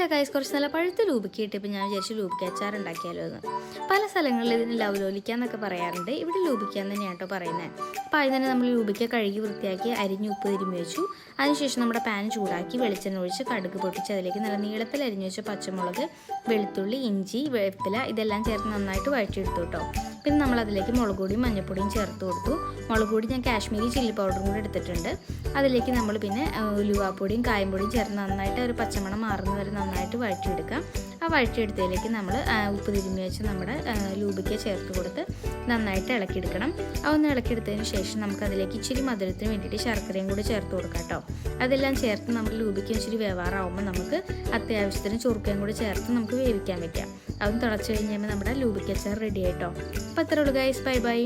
Hello guys, കുറച്ച് നല്ല പഴുത്ത ലൂബിക്ക കിട്ടിയപ്പോൾ ഞാൻ വിചാരിച്ചു ലൂബിക്ക അച്ചാർ ഉണ്ടാക്കിയാലോ എന്ന്. പല സ്ഥലങ്ങളിൽ ഇതിന് ലവലോലിക്ക എന്നൊക്കെ പറയാറുണ്ട്. ഇവിടെ ലൂബിക്ക എന്ന് തന്നെയാണ് കേട്ടോ പറയുന്നത്. അപ്പോൾ അതിന് തന്നെ നമ്മൾ ലൂബിക്ക കഴുകി വൃത്തിയാക്കി അരിഞ്ഞ് ഉപ്പ് തിരുമ്മി വെച്ചു. അതിനുശേഷം നമ്മുടെ പാൻ ചൂടാക്കി വെളിച്ചെണ്ണ ഒഴിച്ച് കടുക് പൊട്ടിച്ച് അതിലേക്ക് നല്ല നീളത്തിൽ അരിഞ്ഞു വെച്ച പച്ചമുളക്, വെളുത്തുള്ളി, ഇഞ്ചി, വേപ്പില ഇതെല്ലാം ചേർത്ത് നന്നായിട്ട് വഴറ്റിയെടുത്തു കേട്ടോ. പിന്നെ നമ്മൾ അതിലേക്ക് മുളക് പൊടിയും മഞ്ഞൾപ്പൊടിയും ചേർത്ത് കൊടുത്തു. മുളക് പൊടി ഞാൻ കാശ്മീരി ചില്ലി പൗഡറും കൂടി എടുത്തിട്ടുണ്ട്. അതിലേക്ക് നമ്മൾ പിന്നെ ഉലുവാപ്പൊടിയും കായംപൊടിയും ചേർത്ത് നന്നായിട്ട് ഒരു പച്ചമണം മാറുന്ന വരെ നന്നായിട്ട് വഴറ്റിയെടുക്കാം. ആ വഴറ്റിയെടുത്തതിലേക്ക് നമ്മൾ ഉപ്പ് തിരുമ്മി വെച്ച് നമ്മുടെ ലൂബിക്ക ചേർത്ത് കൊടുത്ത് നന്നായിട്ട് ഇളക്കിയെടുക്കണം. അതൊന്ന് ഇളക്കിയെടുത്തതിന് ശേഷം നമുക്കതിലേക്ക് ഇച്ചിരി മധുരത്തിന് വേണ്ടിയിട്ട് ശർക്കരയും കൂടി ചേർത്ത് കൊടുക്കാം കേട്ടോ. അതെല്ലാം ചേർത്ത് നമ്മൾ ലൂബിക്ക ഇച്ചിരി വേവാറാവുമ്പോൾ നമുക്ക് അത്യാവശ്യത്തിന് ചുറുക്കയും കൂടി ചേർത്ത് നമുക്ക് വേവിക്കാൻ വയ്ക്കാം. അതും തിളച്ച് കഴിഞ്ഞ് നമ്മുടെ ലൂബിക്ക അച്ചാർ റെഡി ആയിട്ടോ. അപ്പോൾ അത്രേ ഉള്ളൂ ഗൈസ്, ബൈ ബൈ.